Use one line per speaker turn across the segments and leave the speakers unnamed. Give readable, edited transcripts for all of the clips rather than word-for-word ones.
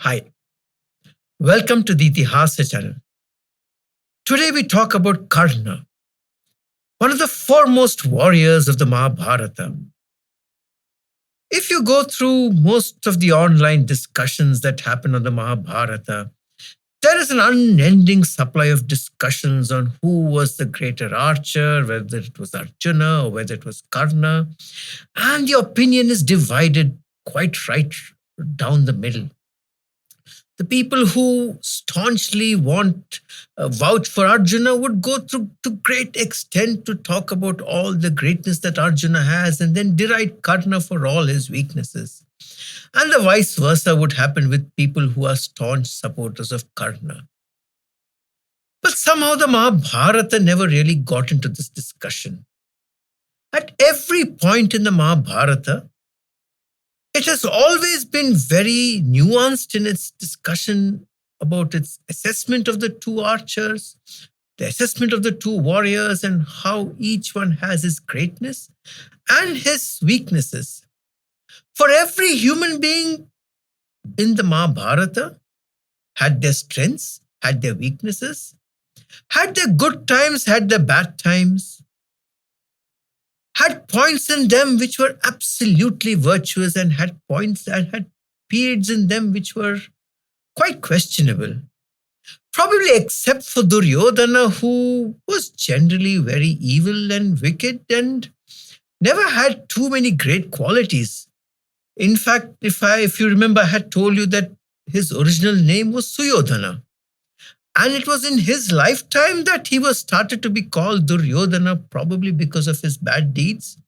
Hi, welcome to the Itihasa channel. Today we talk about Karna, one of the foremost warriors of the Mahabharata. If you go through most of the online discussions that happen on the Mahabharata, there is an unending supply of discussions on who was the greater archer, whether it was Arjuna or whether it was Karna, and the opinion is divided quite right down the middle. The people who staunchly vouch for Arjuna would go through to great extent to talk about all the greatness that Arjuna has and then deride Karna for all his weaknesses. And the vice versa would happen with people who are staunch supporters of Karna. But somehow the Mahabharata never really got into this discussion. At every point in the Mahabharata, it has always been very nuanced in its discussion about its assessment of the two archers, the assessment of the two warriors, and how each one has his greatness and his weaknesses. For every human being in the Mahabharata had their strengths, had their weaknesses, had their good times, had their bad times, had points in them which were absolutely virtuous and had points and had periods in them which were quite questionable. Probably except for Duryodhana, who was generally very evil and wicked and never had too many great qualities. In fact, if you remember, I had told you that his original name was Suyodhana. And it was in his lifetime that he was started to be called Duryodhana, probably because of his bad deeds.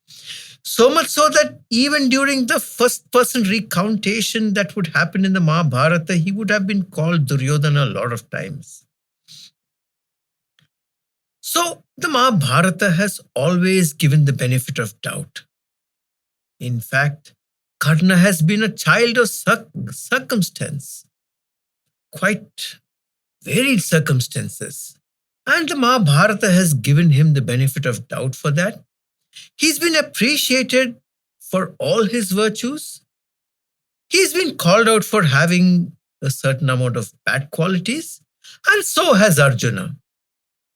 So much so that even during the first person recountation that would happen in the Mahabharata, he would have been called Duryodhana a lot of times. So the Mahabharata has always given the benefit of doubt. In fact, Karna has been a child of circumstance, quite varied circumstances. And the Mahabharata has given him the benefit of doubt for that. He's been appreciated for all his virtues. He's been called out for having a certain amount of bad qualities. And so has Arjuna.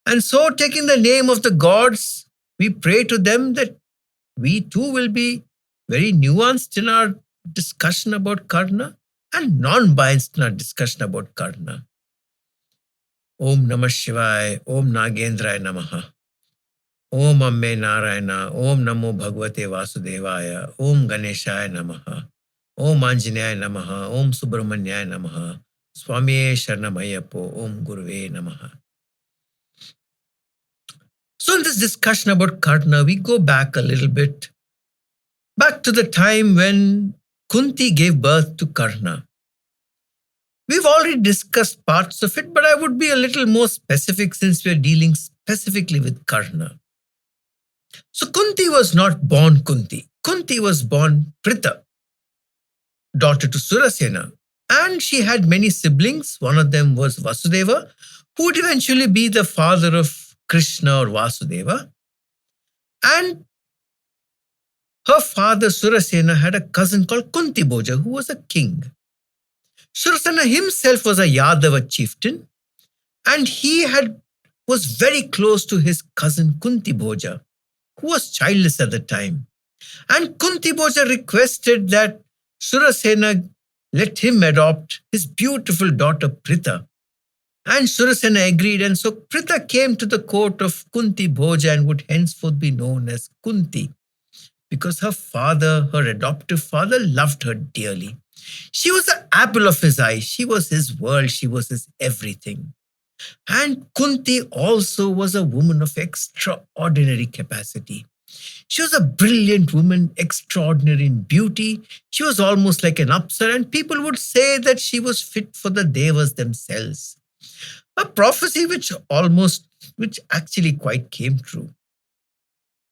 And so, taking the name of the gods, we pray to them that we too will be very nuanced in our discussion about Karna and non-biased in our discussion about Karna. Om Namah Shivaya, Om Nagendraya Namaha, Om Amme Narayana, Om Namo Bhagavate Vasudevaya, Om Ganeshaya Namaha, Om Anjaneyaya Namaha, Om Subramanyaya Namaha, Swamiye Sharanamayapo, Om Guruve Namaha. So in this discussion about Karna, we go back a little bit, back to the time when Kunti gave birth to Karna. We've already discussed parts of it, but I would be a little more specific since we're dealing specifically with Karna. So Kunti was not born Kunti. Kunti was born Pritha, daughter to Surasena, and she had many siblings. One of them was Vasudeva, who would eventually be the father of Krishna or Vasudeva. And her father Surasena had a cousin called Kunti Bhoja, who was a king. Surasena himself was a Yadava chieftain, and he was very close to his cousin Kunti Bhoja, who was childless at the time. And Kunti Bhoja requested that Surasena let him adopt his beautiful daughter Pritha. And Surasena agreed, and so Pritha came to the court of Kunti Bhoja and would henceforth be known as Kunti, because her father, her adoptive father, loved her dearly. She was the apple of his eye. She was his world. She was his everything. And Kunti also was a woman of extraordinary capacity. She was a brilliant woman, extraordinary in beauty. She was almost like an Apsara, and people would say that she was fit for the Devas themselves. A prophecy which actually quite came true.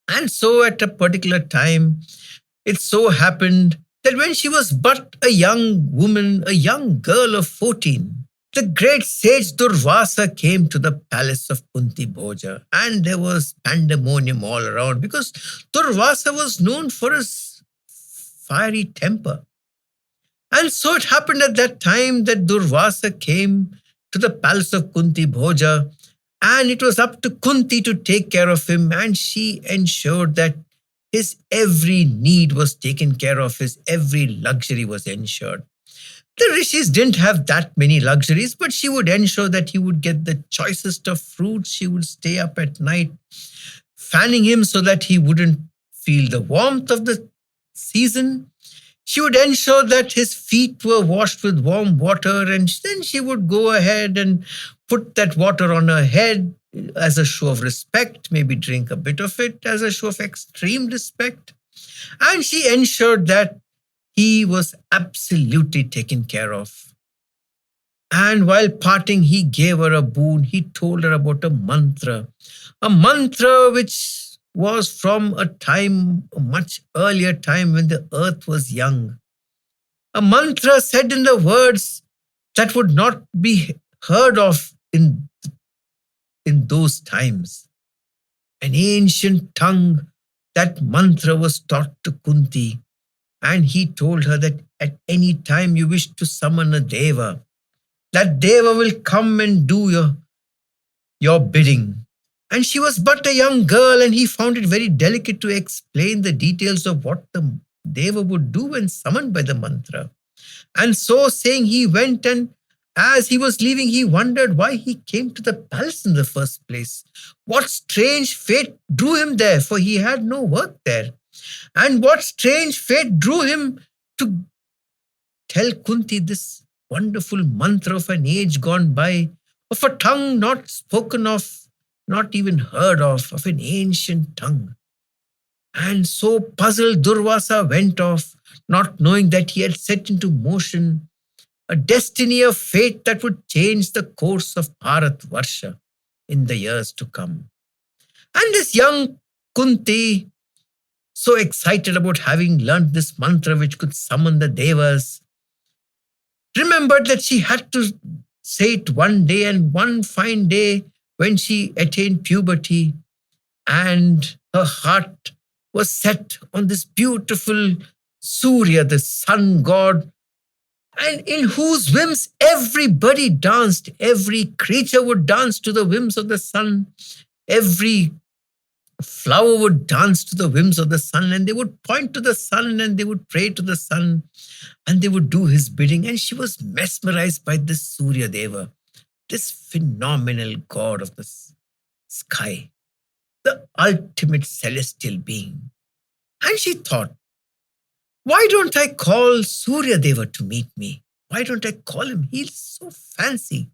And so at a particular time, it so happened that when she was but a young woman, a young girl of 14, the great sage Durvasa came to the palace of Kunti Bhoja, and there was pandemonium all around because Durvasa was known for his fiery temper. And so it happened at that time that Durvasa came to the palace of Kunti Bhoja, and it was up to Kunti to take care of him, and she ensured that his every need was taken care of, his every luxury was ensured. The rishis didn't have that many luxuries, but she would ensure that he would get the choicest of fruits. She would stay up at night, fanning him so that he wouldn't feel the warmth of the season. She would ensure that his feet were washed with warm water, and then she would go ahead and put that water on her head as a show of respect, maybe drink a bit of it as a show of extreme respect. And she ensured that he was absolutely taken care of. And while parting, he gave her a boon. He told her about a mantra which was from a much earlier time when the earth was young. A mantra said in the words that would not be heard of in those times. An ancient tongue, that mantra was taught to Kunti, and he told her that at any time you wish to summon a Deva, that Deva will come and do your bidding. And she was but a young girl, and he found it very delicate to explain the details of what the Deva would do when summoned by the mantra. And so saying, he went, and as he was leaving, he wondered why he came to the palace in the first place. What strange fate drew him there, for he had no work there. And what strange fate drew him to tell Kunti this wonderful mantra of an age gone by, of a tongue not spoken of, not even heard of an ancient tongue. And so puzzled, Durvasa went off, not knowing that he had set into motion a destiny of fate that would change the course of Bharatvarsha in the years to come. And this young Kunti, so excited about having learnt this mantra which could summon the Devas, remembered that she had to say it one day, and one fine day when she attained puberty and her heart was set on this beautiful Surya, the sun god, and in whose whims everybody danced. Every creature would dance to the whims of the sun. Every flower would dance to the whims of the sun, and they would point to the sun, and they would pray to the sun, and they would do his bidding. And she was mesmerized by this Surya Deva, this phenomenal god of the sky, the ultimate celestial being. And she thought, why don't I call Surya Deva to meet me? Why don't I call him? He's so fancy.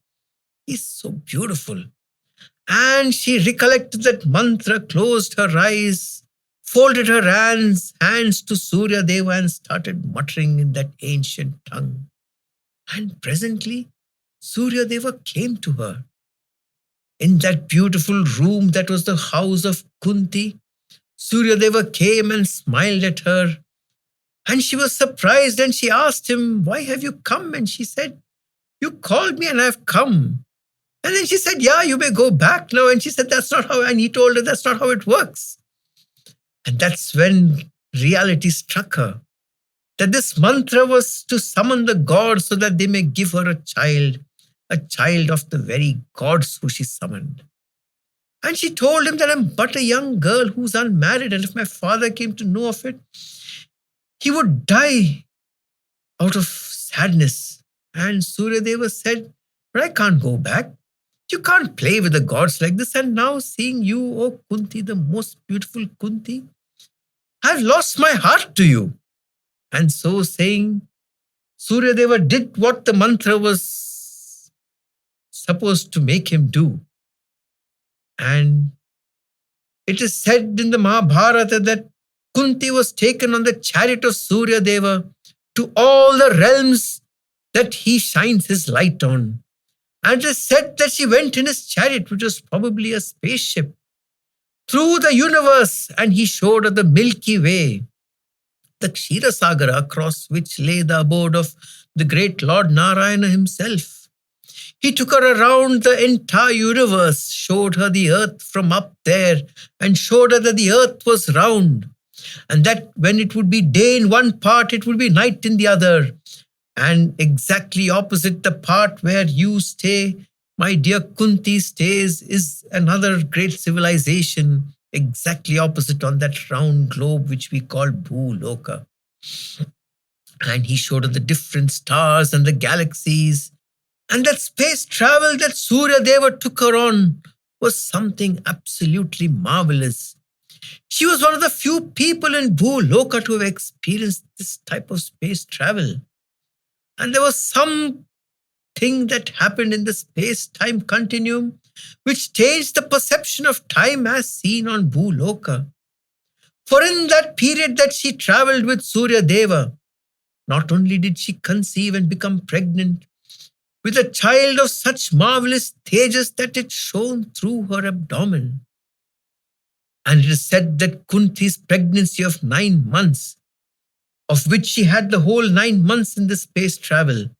He's so beautiful. And she recollected that mantra, closed her eyes, folded her hands to Surya Deva, and started muttering in that ancient tongue. And presently, Surya Deva came to her. In that beautiful room that was the house of Kunti, Surya Deva came and smiled at her. And she was surprised, and she asked him, why have you come? And she said, you called me and I've come. And then she said, yeah, you may go back now. And she said, that's not how, and he told her, that's not how it works. And that's when reality struck her, that this mantra was to summon the gods so that they may give her a child of the very gods who she summoned. And she told him that I'm but a young girl who's unmarried, and if my father came to know of it, he would die out of sadness. And Surya Deva said, but I can't go back. You can't play with the gods like this. And now seeing you, oh Kunti, the most beautiful Kunti, I've lost my heart to you. And so saying, Surya Deva did what the mantra was supposed to make him do. And it is said in the Mahabharata that Kunti was taken on the chariot of Surya Deva to all the realms that he shines his light on. And it is said that she went in his chariot, which was probably a spaceship, through the universe, and he showed her the Milky Way, the Kshirasagara, across which lay the abode of the great Lord Narayana himself. He took her around the entire universe, showed her the earth from up there, and showed her that the earth was round, and that when it would be day in one part, it would be night in the other. And exactly opposite the part where you stay, my dear Kunti stays, is another great civilization, exactly opposite on that round globe which we call Bhuloka. And he showed her the different stars and the galaxies. And that space travel that Surya Deva took her on was something absolutely marvelous. She was one of the few people in Bhuloka to have experienced this type of space travel. And there was something that happened in the space time continuum which changed the perception of time as seen on Bhuloka. For in that period that she traveled with Surya Deva, not only did she conceive and become pregnant with a child of such marvelous tejas that it shone through her abdomen. And it is said that Kunti's pregnancy of 9 months, of which she had the whole 9 months in the space travel,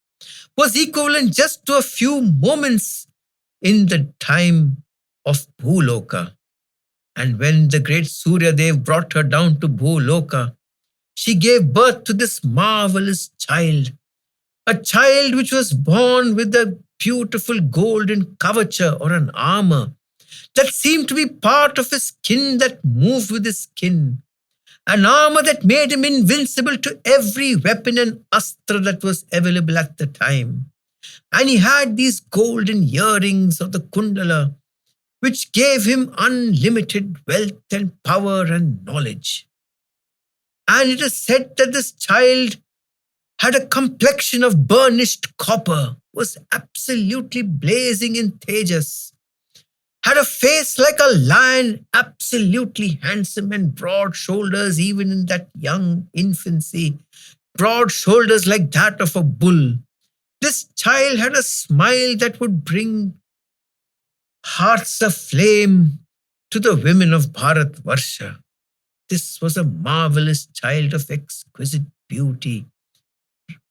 was equivalent just to a few moments in the time of Bhuloka. And when the great Surya Dev brought her down to Bhuloka, she gave birth to this marvelous child, a child which was born with a beautiful golden kavacha or an armor that seemed to be part of his skin that moved with his skin, an armor that made him invincible to every weapon and astra that was available at the time. And he had these golden earrings of the Kundala, which gave him unlimited wealth and power and knowledge. And it is said that this child had a complexion of burnished copper, was absolutely blazing in tejas, had a face like a lion, absolutely handsome, and broad shoulders even in that young infancy, broad shoulders like that of a bull. This child had a smile that would bring hearts aflame to the women of Bharatvarsha. This was a marvelous child of exquisite beauty,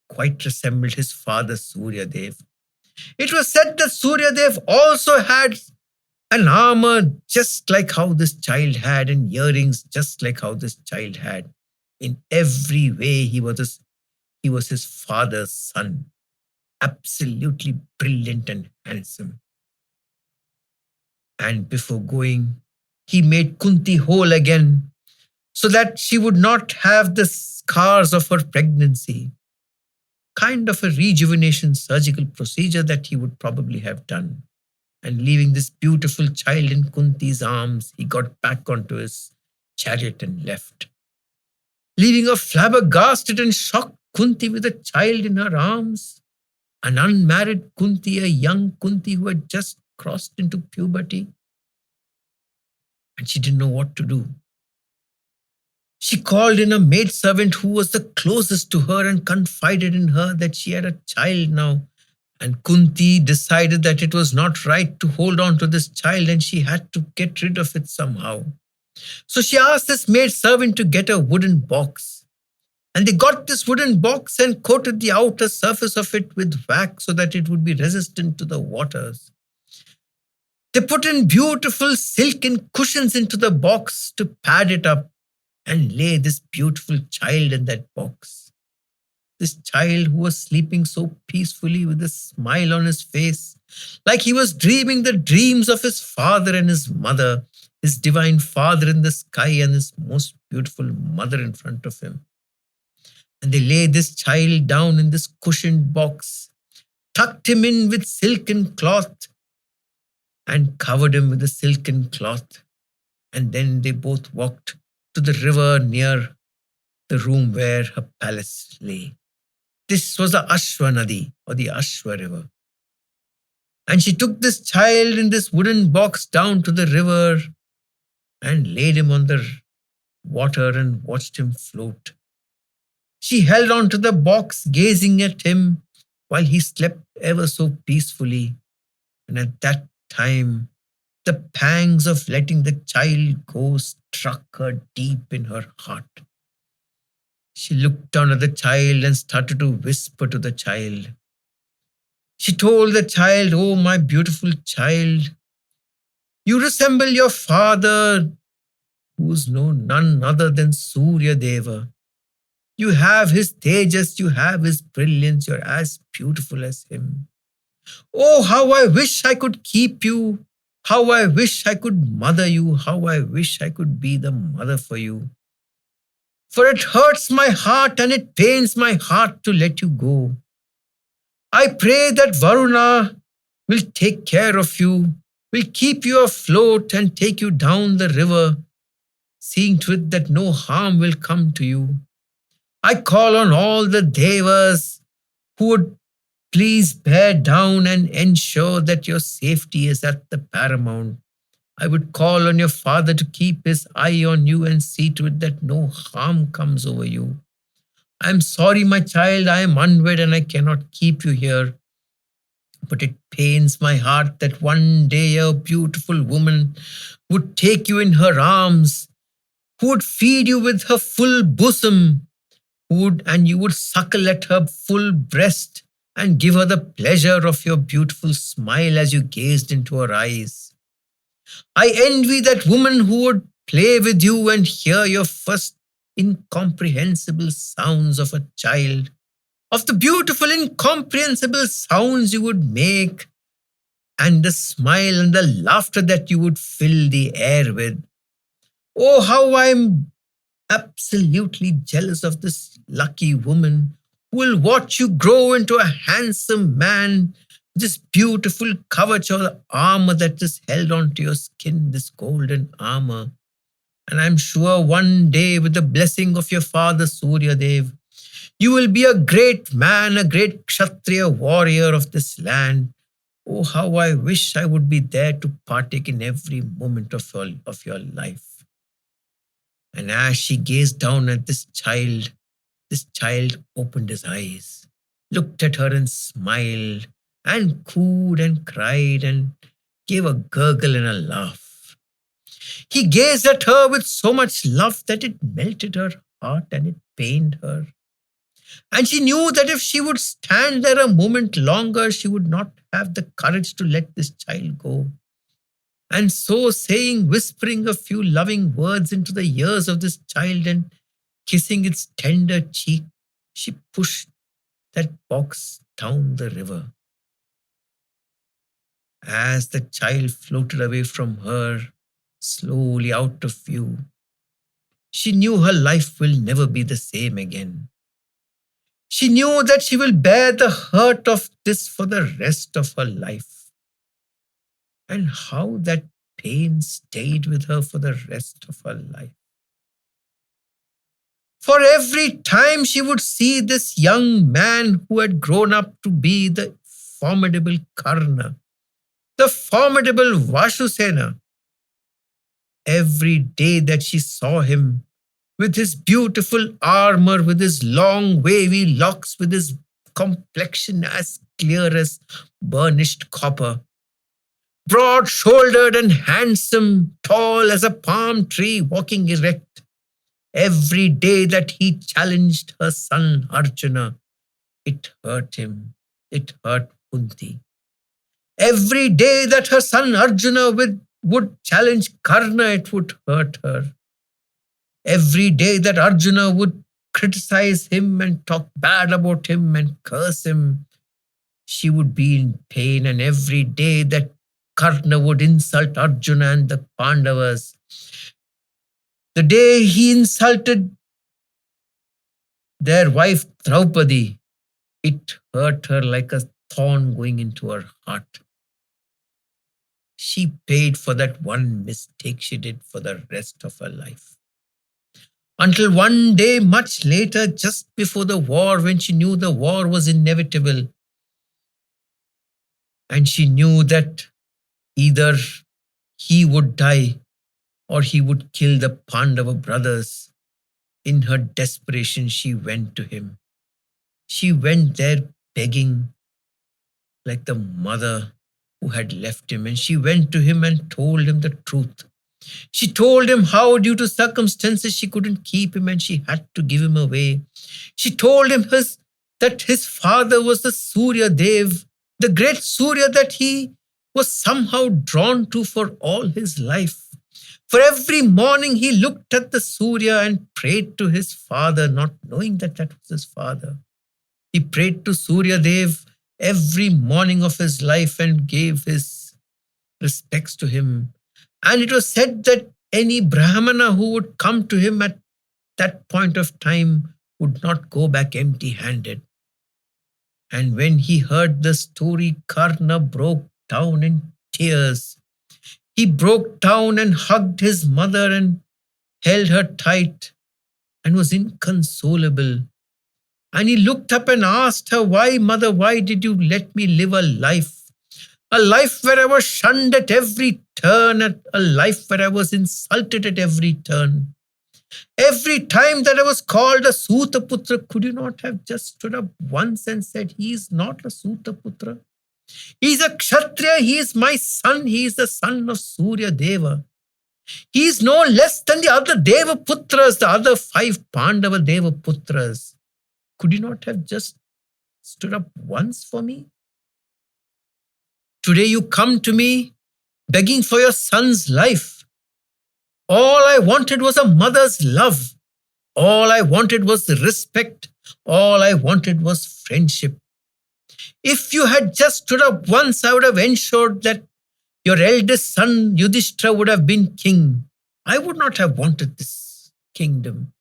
quite resembled his father Surya Dev. It was said that Surya Dev also had an armor just like how this child had, and earrings just like how this child had. In every way, he was his father's son, absolutely brilliant and handsome. And before going, he made Kunti whole again so that she would not have the scars of her pregnancy. Kind of a rejuvenation surgical procedure that he would probably have done. And leaving this beautiful child in Kunti's arms, he got back onto his chariot and left, leaving a flabbergasted and shocked Kunti with a child in her arms, an unmarried Kunti, a young Kunti who had just crossed into puberty. And she didn't know what to do. She called in a maidservant who was the closest to her and confided in her that she had a child now. And Kunti decided that it was not right to hold on to this child and she had to get rid of it somehow. So she asked this maidservant to get a wooden box. And they got this wooden box and coated the outer surface of it with wax so that it would be resistant to the waters. They put in beautiful silken cushions into the box to pad it up and lay this beautiful child in that box. This child who was sleeping so peacefully with a smile on his face, like he was dreaming the dreams of his father and his mother, his divine father in the sky and his most beautiful mother in front of him. And they laid this child down in this cushioned box, tucked him in with silken cloth, and covered him with a silken cloth. And then they both walked to the river near the room where her palace lay. This was the Ashwa Nadi or the Ashwa River. And she took this child in this wooden box down to the river and laid him on the water and watched him float. She held on to the box, gazing at him while he slept ever so peacefully. And at that time, the pangs of letting the child go struck her deep in her heart. She looked down at the child and started to whisper to the child. She told the child, "Oh, my beautiful child, you resemble your father, who is none other than Surya Deva. You have his tejas, you have his brilliance, you're as beautiful as him. Oh, how I wish I could keep you. How I wish I could mother you. How I wish I could be the mother for you. For it hurts my heart and it pains my heart to let you go. I pray that Varuna will take care of you, will keep you afloat and take you down the river, seeing to it that no harm will come to you. I call on all the devas who would please bear down and ensure that your safety is at the paramount. I would call on your father to keep his eye on you and see to it that no harm comes over you. I am sorry, my child, I am unwed and I cannot keep you here. But it pains my heart that one day a beautiful woman would take you in her arms, who would feed you with her full bosom, and you would suckle at her full breast and give her the pleasure of your beautiful smile as you gazed into her eyes. I envy that woman who would play with you and hear your first incomprehensible sounds of a child, of the beautiful incomprehensible sounds you would make, and the smile and the laughter that you would fill the air with. Oh, how I am absolutely jealous of this lucky woman who will watch you grow into a handsome man, this beautiful kavach or armor that is held onto your skin, this golden armor. And I'm sure one day, with the blessing of your father Surya Deva, you will be a great man, a great kshatriya warrior of this land. Oh, how I wish I would be there to partake in every moment of your life. And as she gazed down at this child opened his eyes, looked at her and smiled, and cooed and cried and gave a gurgle and a laugh. He gazed at her with so much love that it melted her heart and it pained her. And she knew that if she would stand there a moment longer, she would not have the courage to let this child go. And so saying, whispering a few loving words into the ears of this child and kissing its tender cheek, she pushed that box down the river. As the child floated away from her, slowly out of view, she knew her life will never be the same again. She knew that she will bear the hurt of this for the rest of her life. And how that pain stayed with her for the rest of her life. For every time she would see this young man who had grown up to be the formidable Karna, the formidable Vashusena, every day that she saw him with his beautiful armor, with his long wavy locks, with his complexion as clear as burnished copper, broad-shouldered and handsome, tall as a palm tree walking erect. Every day that he challenged her son Arjuna, it hurt him. It hurt Kunti. Every day that her son Arjuna would challenge Karna, it would hurt her. Every day that Arjuna would criticize him and talk bad about him and curse him, she would be in pain. And every day that Karna would insult Arjuna and the Pandavas, the day he insulted their wife Draupadi, it hurt her like a thorn going into her heart. She paid for that one mistake she did for the rest of her life. Until one day, much later, just before the war, when she knew the war was inevitable, and she knew that either he would die or he would kill the Pandava brothers, in her desperation, she went to him. She went there begging like the mother who had left him, and she went to him and told him the truth. She told him how, due to circumstances, she couldn't keep him and she had to give him away. She told him that his father was the Surya Deva, the great Surya that he was somehow drawn to for all his life. For every morning he looked at the Surya and prayed to his father, not knowing that that was his father. He prayed to Surya Deva every morning of his life and gave his respects to him. And it was said that any Brahmana who would come to him at that point of time would not go back empty handed. And when he heard the story, Karna broke down in tears. He broke down and hugged his mother and held her tight and was inconsolable. And he looked up and asked her, "Why, mother, why did you let me live a life? A life where I was shunned at every turn, a life where I was insulted at every turn. Every time that I was called a Suta putra, could you not have just stood up once and said, he is not a Suta putra? He is a Kshatriya, he is my son, he is the son of Surya Deva. He is no less than the other Deva putras, the other 5 Pandava Deva putras. Could you not have just stood up once for me? Today you come to me begging for your son's life. All I wanted was a mother's love. All I wanted was respect. All I wanted was friendship. If you had just stood up once, I would have ensured that your eldest son Yudhishthira would have been king. I would not have wanted this kingdom.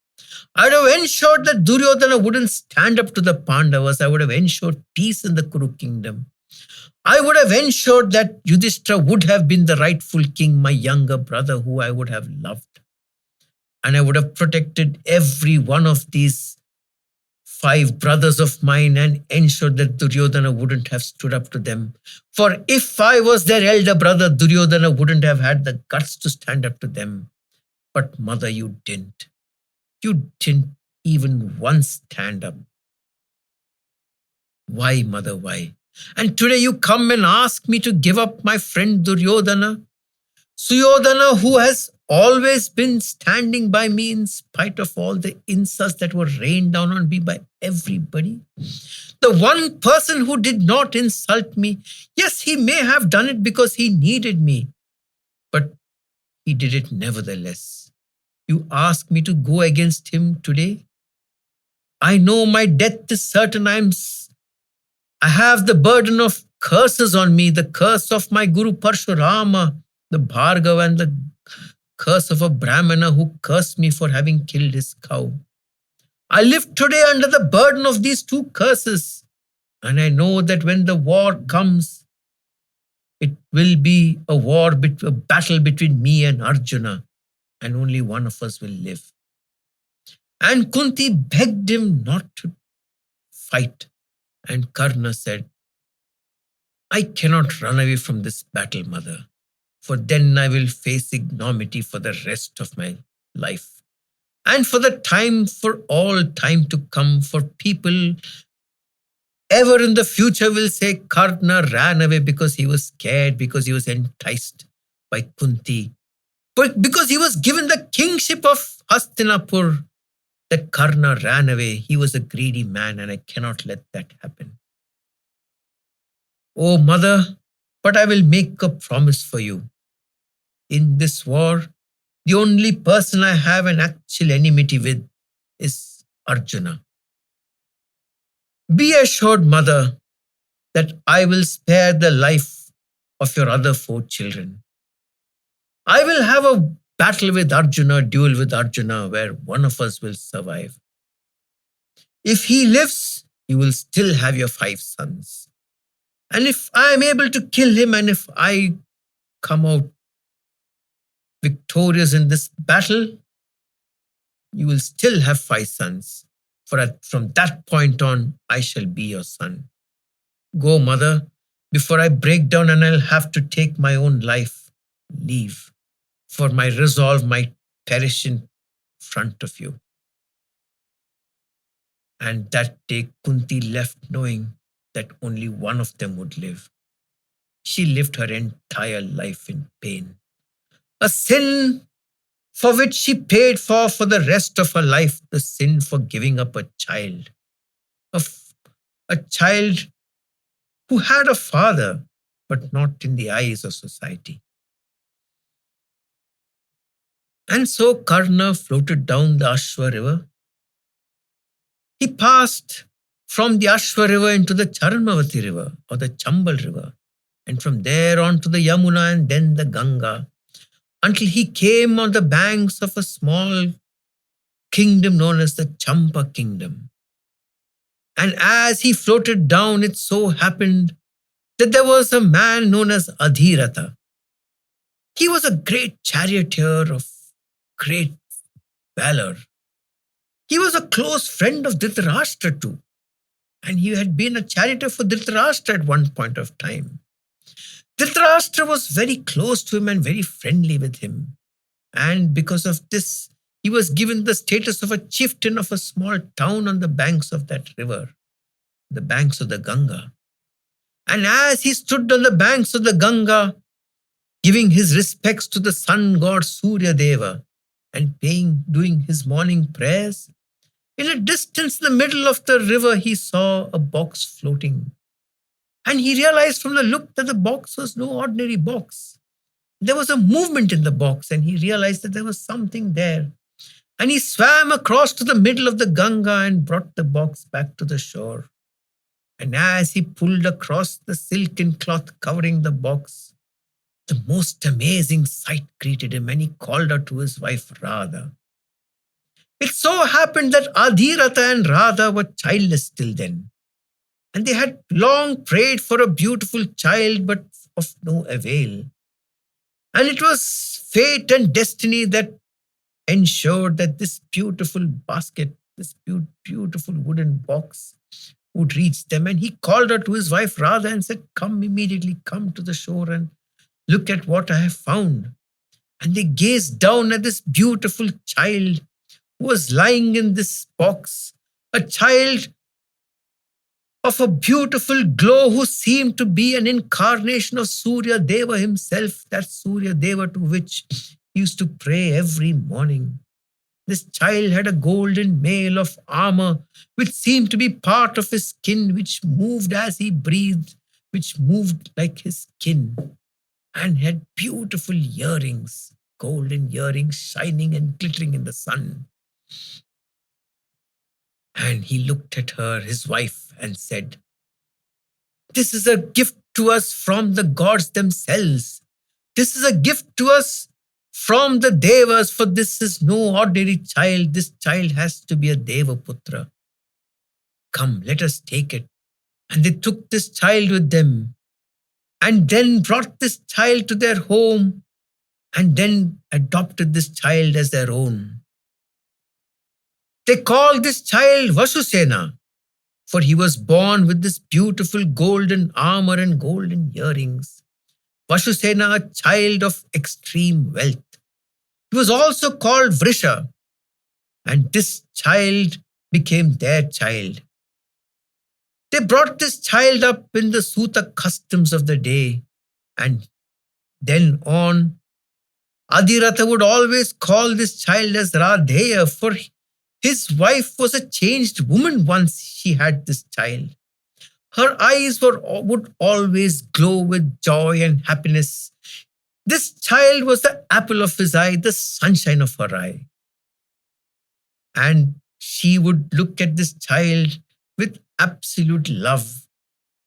I would have ensured that Duryodhana wouldn't stand up to the Pandavas. I would have ensured peace in the Kuru kingdom. I would have ensured that Yudhishthira would have been the rightful king, my younger brother, who I would have loved. And I would have protected every one of these 5 brothers of mine and ensured that Duryodhana wouldn't have stood up to them. For if I was their elder brother, Duryodhana wouldn't have had the guts to stand up to them. But mother, you didn't. You didn't even once stand up. Why, mother, why? And today you come and ask me to give up my friend Duryodhana. Suyodhana, who has always been standing by me in spite of all the insults that were rained down on me by everybody. The one person who did not insult me. Yes, he may have done it because he needed me, but he did it nevertheless. You ask me to go against him today? I know my death is certain. I have the burden of curses on me, the curse of my Guru Parshurama, the Bhargava, and the curse of a Brahmana who cursed me for having killed his cow. I live today under the burden of these 2 curses, and I know that when the war comes, it will be a battle between me and Arjuna, and only one of us will live. And Kunti begged him not to fight. And Karna said, I cannot run away from this battle, mother, for then I will face ignominy for the rest of my life. And for all time to come, for people ever in the future will say Karna ran away because he was scared, because he was enticed by Kunti, but because he was given the kingship of Hastinapur, that Karna ran away. He was a greedy man, and I cannot let that happen. Oh, mother, but I will make a promise for you. In this war, the only person I have an actual enmity with is Arjuna. Be assured, mother, that I will spare the life of your other 4 children. I will have a battle with Arjuna, duel with Arjuna, where one of us will survive. If he lives, you will still have your 5 sons. And if I am able to kill him, and if I come out victorious in this battle, you will still have 5 sons. For from that point on, I shall be your son. Go, mother, before I break down and I'll have to take my own life. Leave, for my resolve might perish in front of you. And that day Kunti left knowing that only one of them would live. She lived her entire life in pain. A sin for which she paid for the rest of her life, the sin for giving up a child. A child who had a father, but not in the eyes of society. And so Karna floated down the Ashwa river. He passed from the Ashwa river into the Charmavati river or the Chambal river, and from there on to the Yamuna and then the Ganga, until he came on the banks of a small kingdom known as the Champa kingdom. And as he floated down, it so happened that there was a man known as Adhiratha. He was a great charioteer of great valor. He was a close friend of Dhritarashtra too, and he had been a charioteer for Dhritarashtra at one point of time. Dhritarashtra was very close to him and very friendly with him. And because of this, he was given the status of a chieftain of a small town on the banks of that river, the banks of the Ganga. And as he stood on the banks of the Ganga, giving his respects to the sun god Surya Deva and doing his morning prayers, in a distance in the middle of the river, he saw a box floating. And he realized from the look that the box was no ordinary box. There was a movement in the box, and he realized that there was something there. And he swam across to the middle of the Ganga and brought the box back to the shore. And as he pulled across the silken cloth covering the box, the most amazing sight greeted him, and he called out to his wife Radha. It so happened that Adhiratha and Radha were childless till then, and they had long prayed for a beautiful child, but of no avail. And it was fate and destiny that ensured that this beautiful basket, this beautiful wooden box would reach them. And he called out to his wife Radha and said, "Come immediately, come to the shore and look at what I have found." And they gazed down at this beautiful child who was lying in this box, a child of a beautiful glow who seemed to be an incarnation of Surya Deva himself, that Surya Deva to which he used to pray every morning. This child had a golden mail of armor which seemed to be part of his skin, which moved as he breathed, which moved like his skin, and had beautiful earrings, golden earrings shining and glittering in the sun. And he looked at her, his wife, and said, "This is a gift to us from the gods themselves. This is a gift to us from the Devas, for this is no ordinary child. This child has to be a Deva putra. Come, let us take it." And they took this child with them, and then brought this child to their home, and then adopted this child as their own. They called this child Vasusena, for he was born with this beautiful golden armor and golden earrings. Vasusena, a child of extreme wealth. He was also called Vrisha, and this child became their child. They brought this child up in the Suta customs of the day, and then on, Adhiratha would always call this child as Radheya, for his wife was a changed woman once she had this child. Her eyes would always glow with joy and happiness. This child was the apple of his eye, the sunshine of her eye. And she would look at this child with absolute love,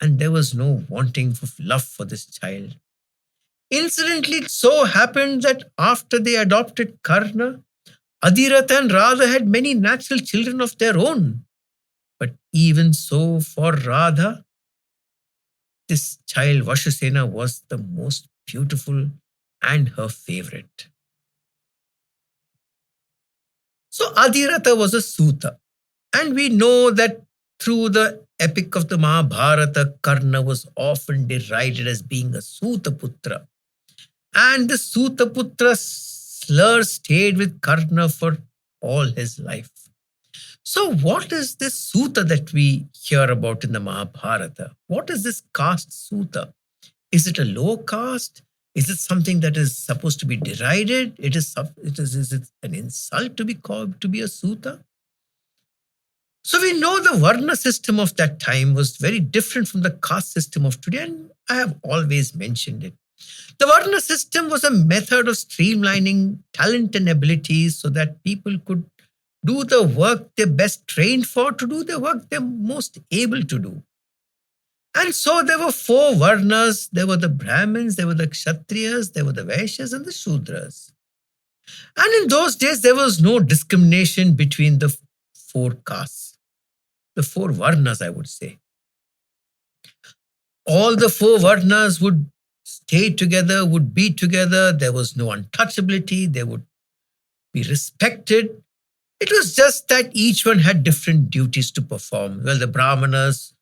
and there was no wanting of love for this child. Incidentally, it so happened that after they adopted Karna, Adhiratha and Radha had many natural children of their own. But even so, for Radha, this child Vashusena was the most beautiful and her favorite. So Adhiratha was a Suta, and we know that through the epic of the Mahabharata, Karna was often derided as being a Suta putra. And the Suta putra slur stayed with Karna for all his life. So what is this Suta that we hear about in the Mahabharata? What is this caste Suta? Is it a low caste? Is it something that is supposed to be derided? Is it an insult to be called to be a Suta? So we know the Varna system of that time was very different from the caste system of today, and I have always mentioned it. The Varna system was a method of streamlining talent and abilities so that people could do the work they're best trained for, to do the work they're most able to do. And so there were four Varnas. There were the Brahmins, there were the Kshatriyas, there were the Vaishyas and the Shudras. And in those days, there was no discrimination between the four castes, the four Varnas, I would say. All the four Varnas would stay together, would be together. There was no untouchability. They would be respected. It was just that each one had different duties to perform. Well, the Brahmanas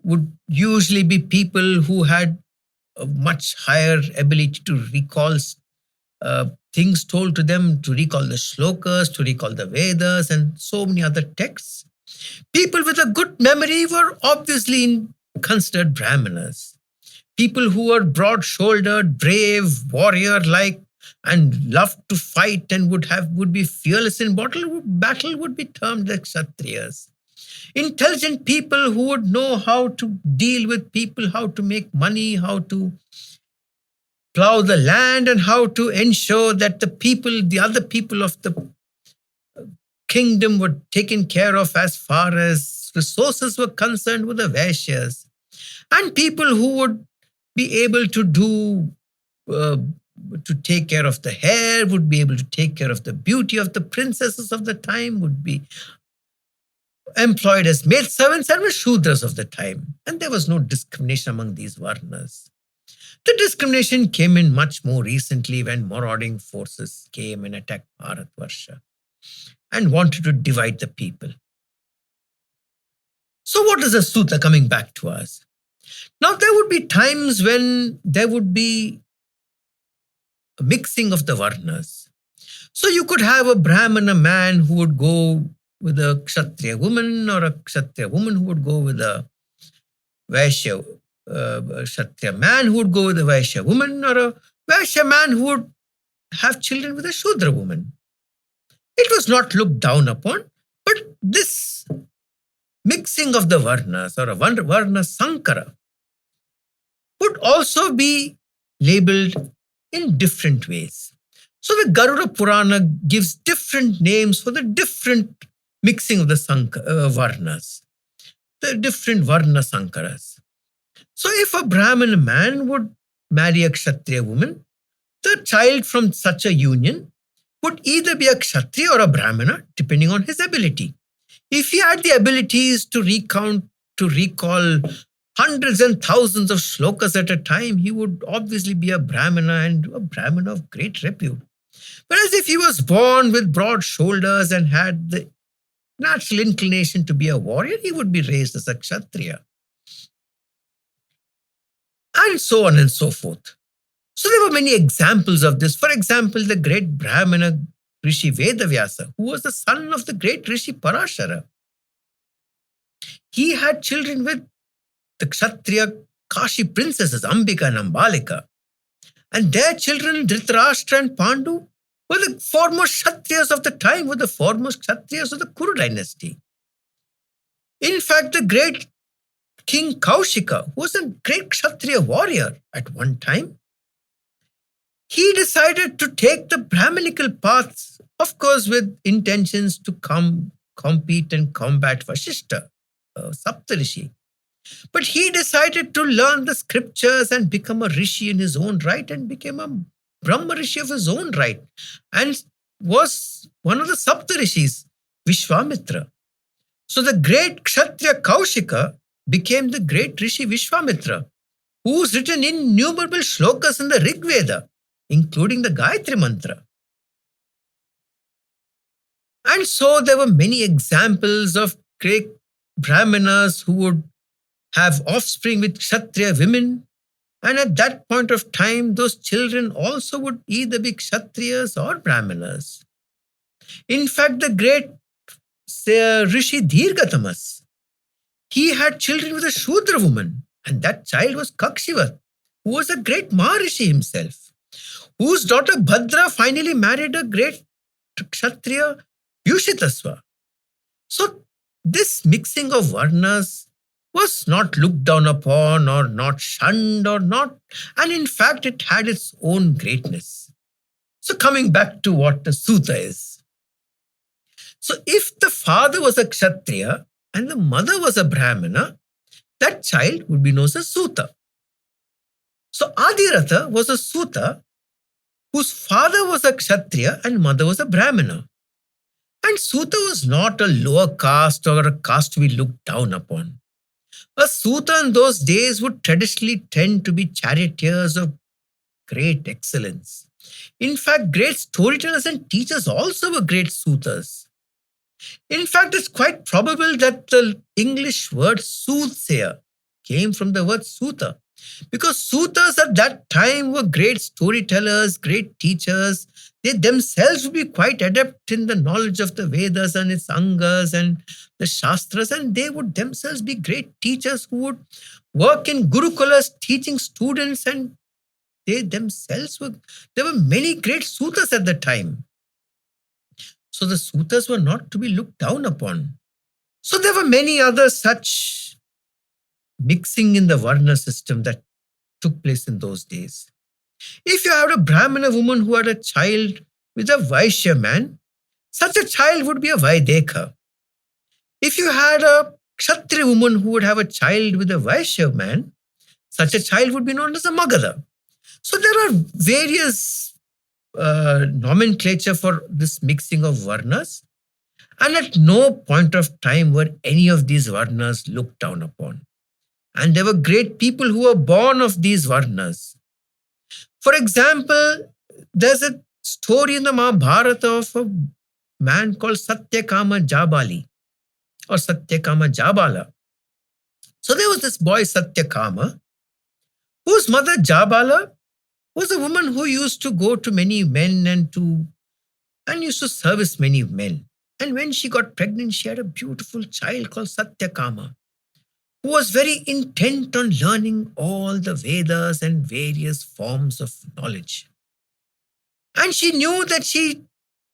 would usually be people who had a much higher ability to recall things told to them, to recall the shlokas, to recall the Vedas, and so many other texts. People with a good memory were obviously considered Brahmanas. People who were broad-shouldered, brave, warrior-like, and loved to fight and would be fearless in battle would be termed the Kshatriyas. Intelligent people who would know how to deal with people, how to make money, how to plow the land, and how to ensure that the other people of the kingdom were taken care of as far as resources were concerned, were the Vaishyas. And people who would be able to take care of the hair, would be able to take care of the beauty of the princesses of the time, would be employed as maidservants, and were Shudras of the time. And there was no discrimination among these Varnas. The discrimination came in much more recently when marauding forces came and attacked Bharatvarsha and wanted to divide the people. So what is the Suta, coming back to us? Now, there would be times when there would be a mixing of the Varnas. So you could have a Brahmana man who would go with a Kshatriya woman, or a Kshatriya woman who would go with a Vaishya Kshatriya man who would go with a Vaishya woman, or a Vaishya man who would have children with a Shudra woman. It was not looked down upon, but this mixing of the Varnas, or a Varna Sankara, would also be labeled in different ways. So the Garuda Purana gives different names for the different mixing of the Varnas, the different Varna Sankaras. So if a Brahmana man would marry a Kshatriya woman, the child from such a union would either be a Kshatriya or a Brahmana, depending on his ability. If he had the abilities to recall hundreds and thousands of shlokas at a time, he would obviously be a Brahmana, and a Brahmana of great repute. Whereas if he was born with broad shoulders and had the natural inclination to be a warrior, he would be raised as a Kshatriya. And so on and so forth. So there were many examples of this. For example, the great Brahmana Rishi Vedavyasa, who was the son of the great Rishi Parashara. He had children with the Kshatriya Kashi princesses, Ambika and Ambalika. And their children, Dhritarashtra and Pandu, were the foremost Kshatriyas of the time, were the foremost Kshatriyas of the Kuru dynasty. In fact, the great King Kaushika, who was a great Kshatriya warrior at one time, he decided to take the Brahminical paths, of course, with intentions to compete and combat Vashishta, Saptarishi. But he decided to learn the scriptures and become a rishi in his own right, and became a Brahma rishi of his own right, and was one of the Saptarishis, Vishwamitra. So the great Kshatriya Kaushika became the great Rishi Vishwamitra, who's written innumerable shlokas in the Rig Veda, including the Gayatri Mantra. And so there were many examples of great Brahmanas who would have offspring with Kshatriya women. And at that point of time, those children also would either be Kshatriyas or Brahmanas. In fact, the great Rishi Dirghatamas, he had children with a Shudra woman, and that child was Kakshivat, who was a great Maharishi himself, whose daughter Bhadra finally married a great Kshatriya, Yushitasva. So this mixing of Varnas was not looked down upon or not shunned or not, and in fact, it had its own greatness. So, coming back to what the Suta is. So, if the father was a Kshatriya and the mother was a Brahmana, that child would be known as Suta. So, Adhiratha was a Suta whose father was a Kshatriya and mother was a Brahmana. And Suta was not a lower caste or a caste to be looked down upon. A Suta in those days would traditionally tend to be charioteers of great excellence. In fact, great storytellers and teachers also were great Sutas. In fact, it's quite probable that the English word soothsayer came from the word Suta, because Sutas at that time were great storytellers, great teachers. They themselves would be quite adept in the knowledge of the Vedas and its Angas and the Shastras, and they would themselves be great teachers who would work in Gurukulas teaching students, and they themselves were, there were many great Sutas at the time. So the Sutas were not to be looked down upon. So there were many other such mixing in the Varna system that took place in those days. If you had a Brahmana woman who had a child with a Vaishya man, such a child would be a Vaidekha. If you had a Kshatriya woman who would have a child with a Vaishya man, such a child would be known as a Magadha. So there are various nomenclature for this mixing of Varnas, and at no point of time were any of these Varnas looked down upon. And there were great people who were born of these Varnas. For example, there's a story in the Mahabharata of a man called Satyakama Jabali or Satyakama Jabala. So there was this boy Satyakama, whose mother Jabala was a woman who used to go to many men and used to service many men. And when she got pregnant, she had a beautiful child called Satyakama, who was very intent on learning all the Vedas and various forms of knowledge. And she knew that she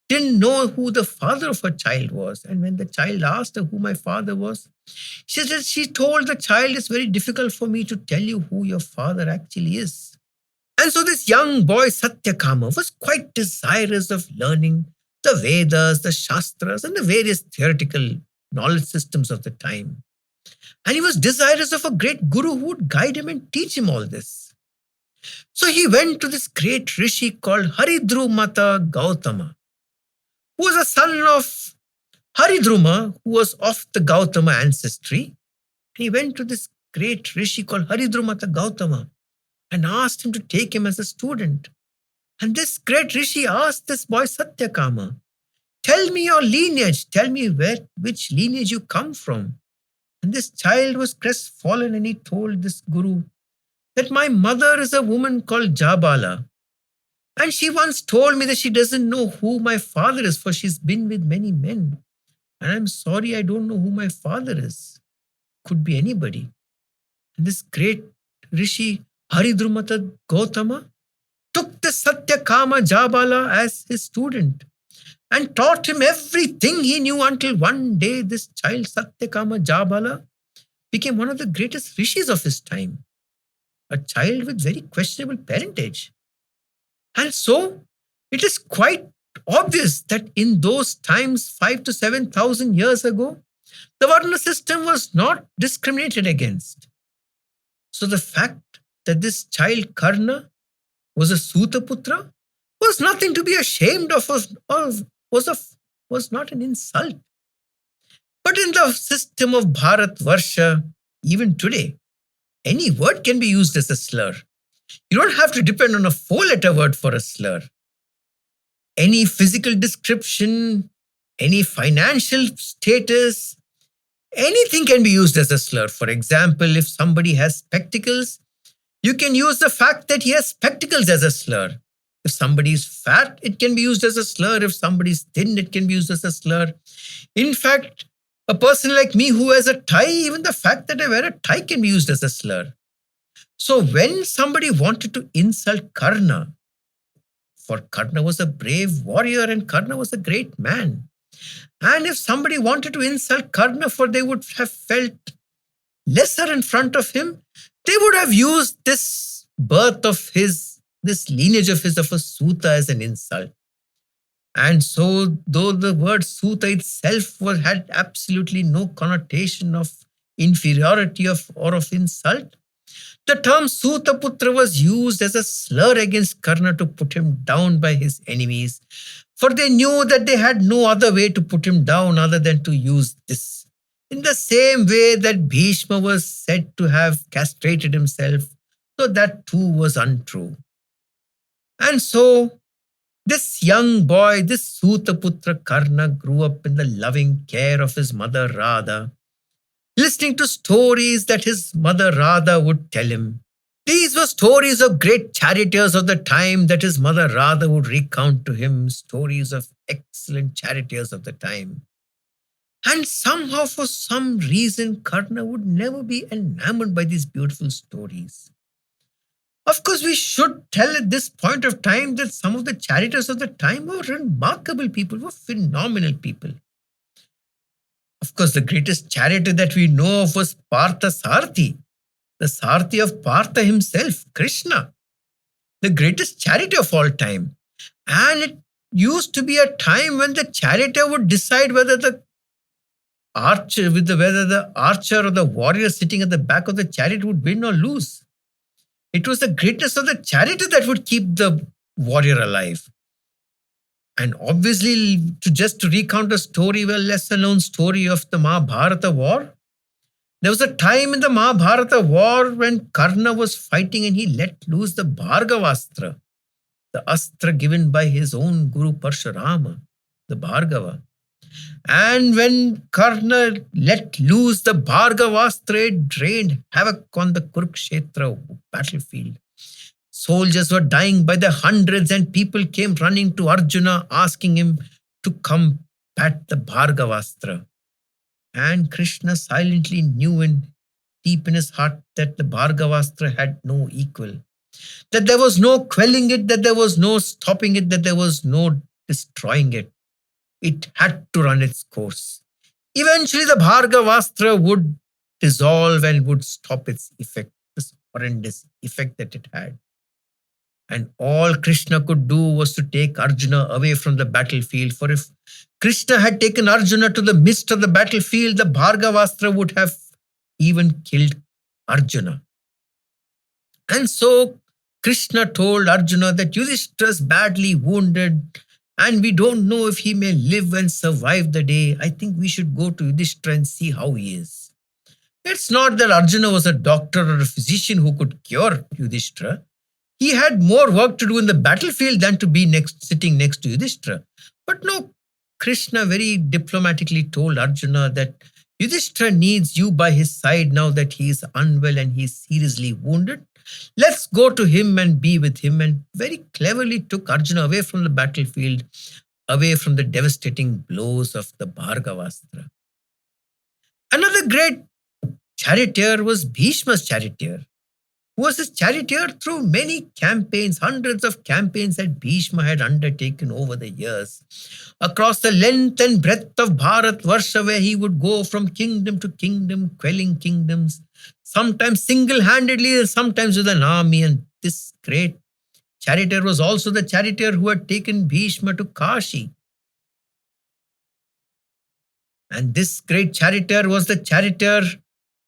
didn't know who the father of her child was. And when the child asked her who my father was, she told the child, it's very difficult for me to tell you who your father actually is. And so this young boy Satyakama was quite desirous of learning the Vedas, the Shastras, and the various theoretical knowledge systems of the time. And he was desirous of a great guru who would guide him and teach him all this. So he went to this great rishi called Haridrumata Gautama, who was a son of Haridruma, who was of the Gautama ancestry. And he went to this great rishi called Haridrumata Gautama and asked him to take him as a student. And this great rishi asked this boy Satyakama, tell me your lineage, tell me which lineage you come from. And this child was crestfallen and he told this guru that my mother is a woman called Jabala. And she once told me that she doesn't know who my father is, for she's been with many men. And I'm sorry, I don't know who my father is. Could be anybody. And this great rishi, Haridrumata Gautama, took the Satyakama Jabala as his student and taught him everything he knew, until one day this child Satyakama Jabala became one of the greatest rishis of his time, a child with very questionable parentage. And so it is quite obvious that in those times, 5,000 to 7,000 years ago, the Varna system was not discriminated against. So the fact that this child Karna was a Suta putra was nothing to be ashamed of, or was not an insult. But in the system of Bharat Varsha, even today, any word can be used as a slur. You don't have to depend on a 4-letter word for a slur. Any physical description, any financial status, anything can be used as a slur. For example, if somebody has spectacles, you can use the fact that he has spectacles as a slur. If somebody is fat, it can be used as a slur. If somebody is thin, it can be used as a slur. In fact, a person like me who has a tie, even the fact that I wear a tie can be used as a slur. So when somebody wanted to insult Karna, for Karna was a brave warrior and Karna was a great man. And if somebody wanted to insult Karna, for they would have felt lesser in front of him, they would have used this birth of his, this lineage of his, of a Suta, as an insult. And so, though the word Suta itself had absolutely no connotation of inferiority or of insult, the term Suta Putra was used as a slur against Karna to put him down by his enemies, for they knew that they had no other way to put him down other than to use this. In the same way that Bhishma was said to have castrated himself, so that too was untrue. And so, this young boy, this Suta Putra Karna, grew up in the loving care of his mother Radha, listening to stories that his mother Radha would tell him. These were stories of great charioteers of the time that his mother Radha would recount to him, stories of excellent charioteers of the time. And somehow, for some reason, Karna would never be enamored by these beautiful stories. Of course, we should tell at this point of time that some of the charioteers of the time were remarkable people, were phenomenal people. Of course, the greatest charioteer that we know of was Partha Sarthi, the Sarthi of Partha himself, Krishna, the greatest charioteer of all time. And it used to be a time when the charioteer would decide whether the archer, whether the archer or the warrior sitting at the back of the chariot would win or lose. It was the greatness of the charioteer that would keep the warrior alive. And obviously, to recount a story, well, lesser known story of the Mahabharata war, there was a time in the Mahabharata war when Karna was fighting and he let loose the Bhargavastra, the astra given by his own Guru Parshurama, the Bhargava. And when Karna let loose the Bhargavastra, it rained havoc on the Kurukshetra battlefield. Soldiers were dying by the hundreds and people came running to Arjuna asking him to combat the Bhargavastra. And Krishna silently knew deep in his heart that the Bhargavastra had no equal, that there was no quelling it, that there was no stopping it, that there was no destroying it. It had to run its course. Eventually, the Bhargavastra would dissolve and would stop its effect, this horrendous effect that it had. And all Krishna could do was to take Arjuna away from the battlefield. For if Krishna had taken Arjuna to the midst of the battlefield, the Bhargavastra would have even killed Arjuna. And so Krishna told Arjuna that Yudhishthira is badly wounded and we don't know if he may live and survive the day. I think we should go to Yudhishthira and see how he is. It's not that Arjuna was a doctor or a physician who could cure Yudhishthira. He had more work to do in the battlefield than to be sitting next to Yudhishthira. But no, Krishna very diplomatically told Arjuna that Yudhishthira needs you by his side now that he is unwell and he is seriously wounded. Let's go to him and be with him, and very cleverly took Arjuna away from the battlefield, away from the devastating blows of the Bhargavastra. Another great charioteer was Bhishma's charioteer, who was his charioteer through many campaigns, hundreds of campaigns that Bhishma had undertaken over the years, across the length and breadth of Bharatvarsha, where he would go from kingdom to kingdom, quelling kingdoms, sometimes single-handedly and sometimes with an army. And this great charioteer was also the charioteer who had taken Bhishma to Kashi. And this great charioteer was the charioteer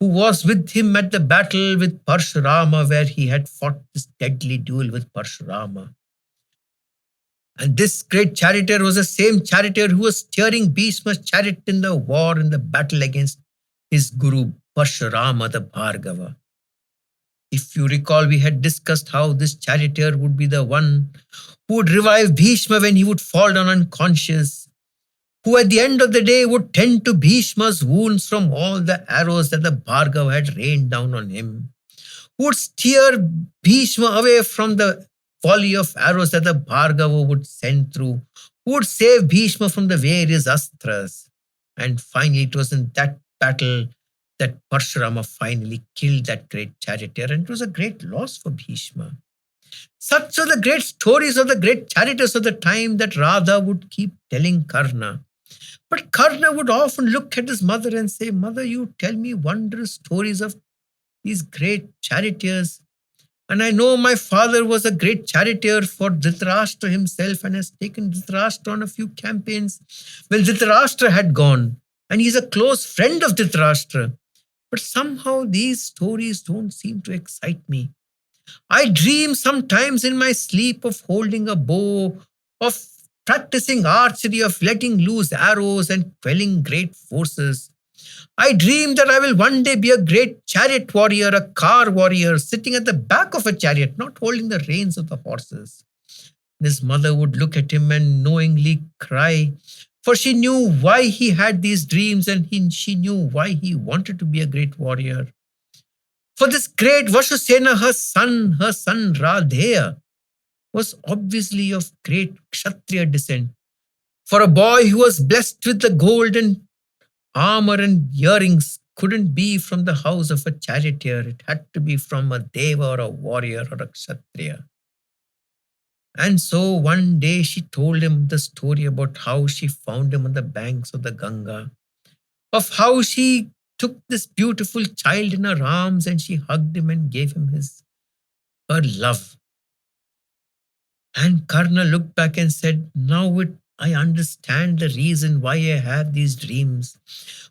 who was with him at the battle with Parshurama, where he had fought this deadly duel with Parshurama. And this great charioteer was the same charioteer who was steering Bhishma's chariot in the war, in the battle against his guru Parshurama, the Bhargava. If you recall, we had discussed how this charioteer would be the one who would revive Bhishma when he would fall down unconscious, who at the end of the day would tend to Bhishma's wounds from all the arrows that the Bhargava had rained down on him, who would steer Bhishma away from the volley of arrows that the Bhargava would send through, who would save Bhishma from the various astras. And finally, it was in that battle that Parshurama finally killed that great charioteer, and it was a great loss for Bhishma. Such are the great stories of the great charioteers of the time that Radha would keep telling Karna. But Karna would often look at his mother and say, "Mother, you tell me wondrous stories of these great charioteers. And I know my father was a great charioteer for Dhritarashtra himself and has taken Dhritarashtra on a few campaigns when Dhritarashtra had gone. And he's a close friend of Dhritarashtra. But somehow these stories don't seem to excite me. I dream sometimes in my sleep of holding a bow, of practicing archery, of letting loose arrows and quelling great forces. I dream that I will one day be a great chariot warrior, a car warrior, sitting at the back of a chariot, not holding the reins of the horses." His mother would look at him and knowingly cry, for she knew why he had these dreams and she knew why he wanted to be a great warrior. For this great Vashusena, her son Radheya, was obviously of great Kshatriya descent. For a boy who was blessed with the golden armor and earrings couldn't be from the house of a charioteer. It had to be from a deva or a warrior or a Kshatriya. And so one day she told him the story about how she found him on the banks of the Ganga, of how she took this beautiful child in her arms and she hugged him and gave him her love. And Karna looked back and said, "Now I understand the reason why I have these dreams,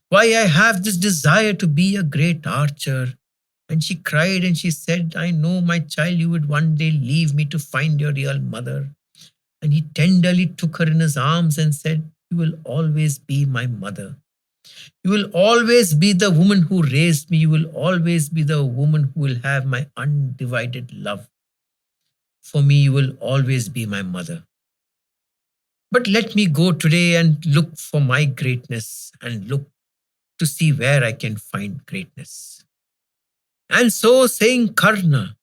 why I have this desire to be a great archer." And she cried and she said, "I know, my child, you would one day leave me to find your real mother." And he tenderly took her in his arms and said, "You will always be my mother. You will always be the woman who raised me. You will always be the woman who will have my undivided love. For me, you will always be my mother. But let me go today and look for my greatness and look to see where I can find greatness." And so saying, Karna,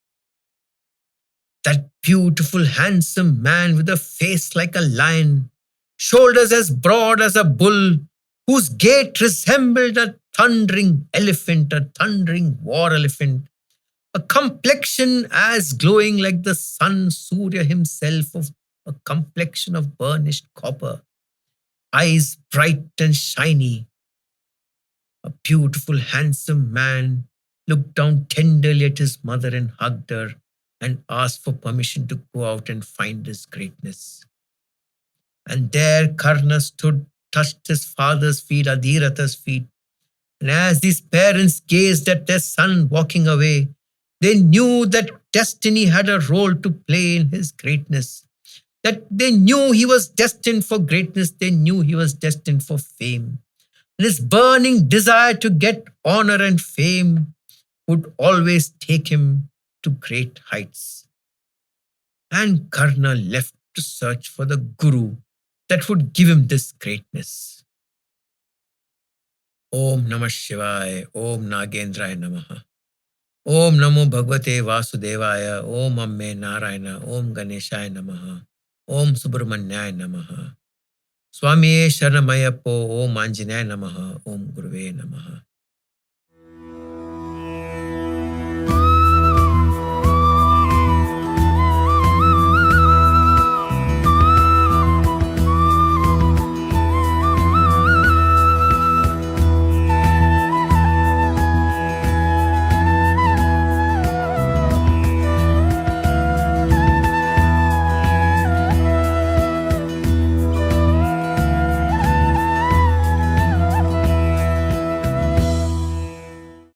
that beautiful, handsome man with a face like a lion, shoulders as broad as a bull, whose gait resembled a thundering elephant, a thundering war elephant, a complexion as glowing like the sun Surya himself, of a complexion of burnished copper, eyes bright and shiny. A beautiful, handsome man looked down tenderly at his mother and hugged her and asked for permission to go out and find his greatness. And there Karna stood, touched his father's feet, Adhiratha's feet. And as these parents gazed at their son walking away, they knew that destiny had a role to play in his greatness. That they knew he was destined for greatness. They knew he was destined for fame. And his burning desire to get honor and fame would always take him to great heights. And Karna left to search for the guru that would give him this greatness. Om Namah Shivaya, Om Nagendraya Namaha, Om Namo Bhagavate Vasudevaya, Om Amme Narayana, Om Ganeshaya Namaha, Om Subramanyaya Namaha, Swami Sharanamayapo, Om Anjanaya Namaha, Om Guruve Namaha.